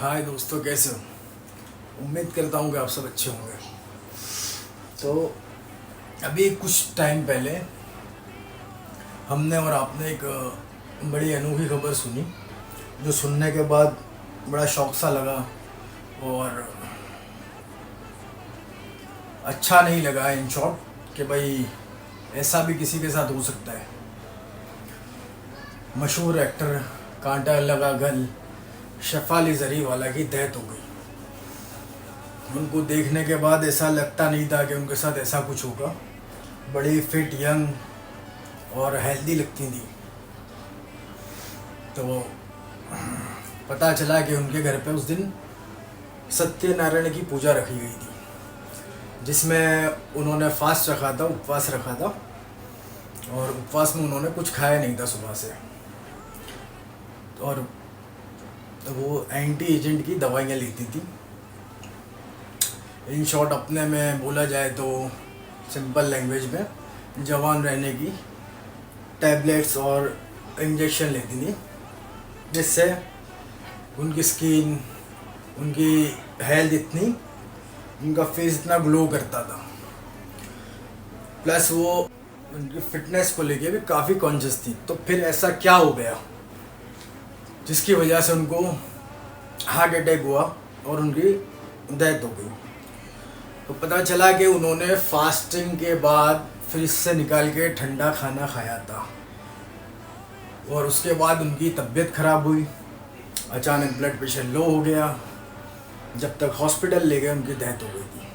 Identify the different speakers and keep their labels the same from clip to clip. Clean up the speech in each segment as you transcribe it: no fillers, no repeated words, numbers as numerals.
Speaker 1: हाय दोस्तों, कैसे हो? उम्मीद करता हूँ कि आप सब अच्छे होंगे। तो अभी कुछ टाइम पहले हमने और आपने एक बड़ी अनोखी खबर सुनी, जो सुनने के बाद बड़ा शौक सा लगा और अच्छा नहीं लगा इन शॉर्ट कि भाई ऐसा भी किसी के साथ हो सकता है। मशहूर एक्टर कांटा लगा गल शेफाली जरीवाला की डेथ हो गई। उनको देखने के बाद ऐसा लगता नहीं था कि उनके साथ ऐसा कुछ होगा। बड़ी फिट, यंग और हेल्दी लगती थी। तो पता चला कि उनके घर पे उस दिन सत्यनारायण की पूजा रखी गई थी, जिसमें उन्होंने फास्ट रखा था, उपवास रखा था। और उपवास में उन्होंने कुछ खाया नहीं था सुबह से। और वो एंटी एजेंट की दवाइयाँ लेती थी। इन शॉर्ट अपने में बोला जाए तो सिंपल लैंग्वेज में जवान रहने की टैबलेट्स और इंजेक्शन लेती थी, जिससे उनकी स्किन, उनकी हेल्थ इतनी, उनका फेस इतना ग्लो करता था। प्लस वो उनकी फिटनेस को लेके भी काफ़ी कॉन्शियस थी। तो फिर ऐसा क्या हो गया जिसकी वजह से उनको हार्ट अटैक हुआ और उनकी डेथ हो गई? तो पता चला कि उन्होंने फास्टिंग के बाद फ्रिज से निकाल के ठंडा खाना खाया था और उसके बाद उनकी तबीयत ख़राब हुई। अचानक ब्लड प्रेशर लो हो गया। जब तक हॉस्पिटल ले गए उनकी डेथ हो गई थी।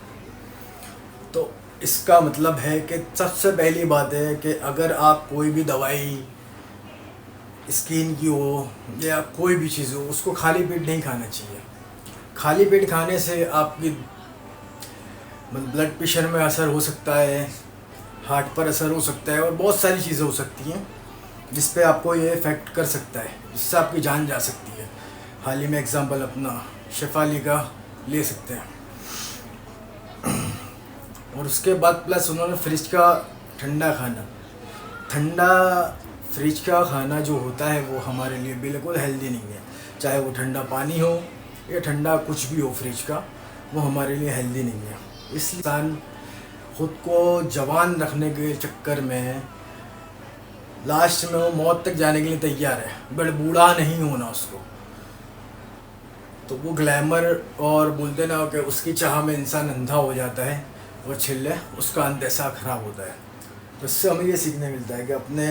Speaker 1: तो इसका मतलब है कि सबसे पहली बात है कि अगर आप कोई भी दवाई स्किन की हो या कोई भी चीज़ हो, उसको खाली पेट नहीं खाना चाहिए। खाली पेट खाने से आपकी ब्लड प्रेशर में असर हो सकता है, हार्ट पर असर हो सकता है और बहुत सारी चीज़ें हो सकती हैं जिस पे आपको ये इफ़ेक्ट कर सकता है, जिससे आपकी जान जा सकती है। हाल ही में एग्जांपल अपना शेफाली का ले सकते हैं। और उसके बाद प्लस उन्होंने फ्रिज का ठंडा फ्रिज का खाना जो होता है वो हमारे लिए बिल्कुल हेल्दी नहीं है। चाहे वो ठंडा पानी हो या ठंडा कुछ भी हो फ्रिज का, वो हमारे लिए हेल्दी नहीं है। इसलिए इंसान खुद को जवान रखने के चक्कर में लास्ट में वो मौत तक जाने के लिए तैयार है, बट बूढ़ा नहीं होना उसको। तो वो ग्लैमर और बोलते ना कि उसकी चाह में इंसान अंधा हो जाता है और छिल्ले उसका अंत ऐसा ख़राब होता है। तो इससे हमें ये सीखने मिलता है कि अपने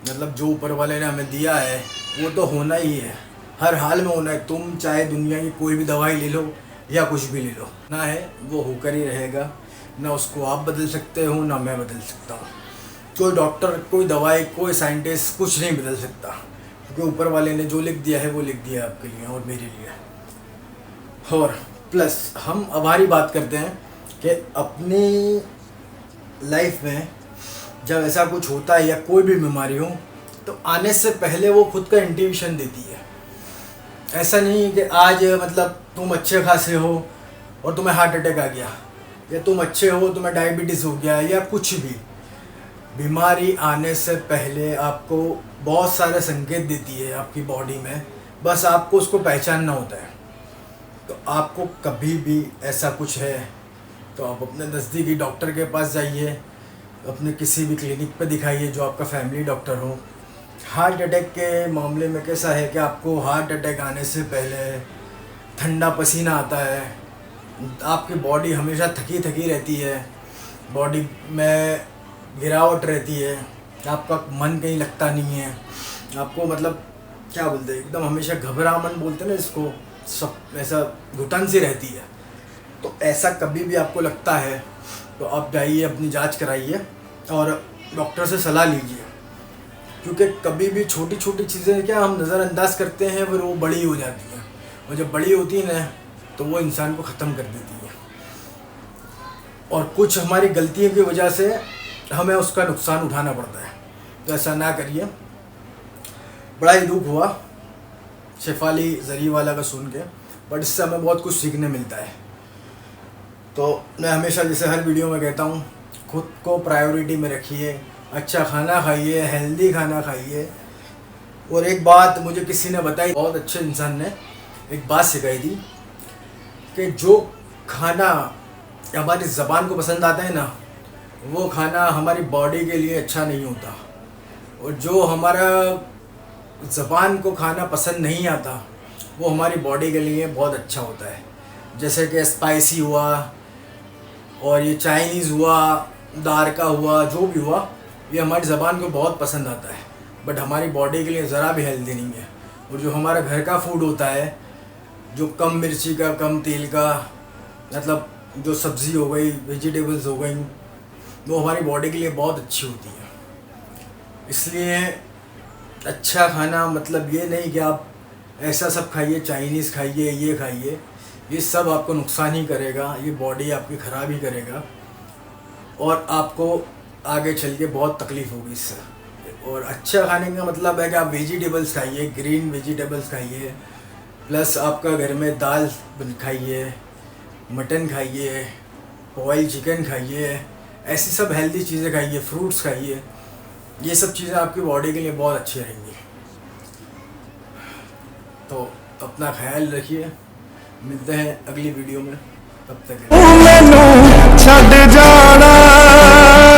Speaker 1: जो ऊपर वाले ने हमें दिया है वो तो होना ही है, हर हाल में होना है। तुम चाहे दुनिया की कोई भी दवाई ले लो या कुछ भी ले लो, ना है वो होकर ही रहेगा। ना उसको आप बदल सकते हो, ना मैं बदल सकता हूँ। कोई डॉक्टर, कोई दवाई, कोई साइंटिस्ट कुछ नहीं बदल सकता, क्योंकि ऊपर वाले ने जो लिख दिया है वो लिख दिया आपके लिए और मेरे लिए। और प्लस हम हमारी बात करते हैं कि अपनी लाइफ में जब ऐसा कुछ होता है या कोई भी बीमारी हो, तो आने से पहले वो खुद का इंट्यूशन देती है। ऐसा नहीं है कि आज तुम अच्छे खासे हो और तुम्हें हार्ट अटैक आ गया, या तुम अच्छे हो तुम्हें डायबिटीज़ हो गया, या कुछ भी। बीमारी आने से पहले आपको बहुत सारे संकेत देती है आपकी बॉडी में, बस आपको उसको पहचानना होता है। तो आपको कभी भी ऐसा कुछ है तो आप अपने नज़दीकी डॉक्टर के पास जाइए, अपने किसी भी क्लिनिक पे दिखाइए जो आपका फैमिली डॉक्टर हो। हार्ट अटैक के मामले में कैसा है कि आपको हार्ट अटैक आने से पहले ठंडा पसीना आता है, आपकी बॉडी हमेशा थकी थकी रहती है, बॉडी में गिरावट रहती है, आपका मन कहीं लगता नहीं है, आपको क्या बोलते हैं, एकदम हमेशा घबराहट बोलते हैं ना इसको, सब ऐसा घुटन सी रहती है। तो ऐसा कभी भी आपको लगता है तो आप जाइए, अपनी जांच कराइए और डॉक्टर से सलाह लीजिए। क्योंकि कभी भी छोटी छोटी चीज़ें क्या हम नज़रअंदाज करते हैं, फिर वो बड़ी हो जाती हैं, और जब बड़ी होती है ना तो वो इंसान को ख़त्म कर देती है। और कुछ हमारी गलतियों की वजह से हमें उसका नुकसान उठाना पड़ता है। तो ऐसा ना करिए। बड़ा ही दुख हुआ शेफाली जरीवाला का सुन के, बट इससे हमें बहुत कुछ सीखने मिलता है। तो मैं हमेशा जैसे हर वीडियो में कहता हूँ, खुद को प्रायोरिटी में रखिए, अच्छा खाना खाइए, हेल्दी खाना खाइए। और एक बात मुझे किसी ने बताई, बहुत अच्छे इंसान ने, एक बात सिखाई थी कि जो खाना हमारी ज़बान को पसंद आता है ना, वो खाना हमारी बॉडी के लिए अच्छा नहीं होता, और जो हमारा ज़बान को खाना पसंद नहीं आता वो हमारी बॉडी के लिए बहुत अच्छा होता है। जैसे कि स्पाइसी हुआ, और ये चाइनीज़ हुआ, दार का हुआ, जो भी हुआ, ये हमारी ज़बान को बहुत पसंद आता है, बट हमारी बॉडी के लिए ज़रा भी हेल्दी नहीं है। और जो हमारा घर का फूड होता है, जो कम मिर्ची का, कम तेल का, मतलब जो सब्ज़ी हो गई, वेजिटेबल्स हो गई, वो हमारी बॉडी के लिए बहुत अच्छी होती है। इसलिए अच्छा खाना मतलब ये नहीं कि आप ऐसा सब खाइए, चाइनीज़ खाइए, ये खाइए, ये सब आपको नुकसान ही करेगा, ये बॉडी आपकी ख़राब ही करेगा, और आपको आगे चल के बहुत तकलीफ़ होगी इससे। और अच्छा खाने का मतलब है कि आप वेजिटेबल्स खाइए, ग्रीन वेजिटेबल्स खाइए, प्लस आपका घर में दाल खाइए, मटन खाइए, बॉयल चिकन खाइए, ऐसी सब हेल्दी चीज़ें खाइए, फ्रूट्स खाइए। ये सब चीज़ें आपकी बॉडी के लिए बहुत अच्छी रहेंगी। तो अपना ख्याल रखिए, मिलते हैं अगली वीडियो में, तब तक के लिए।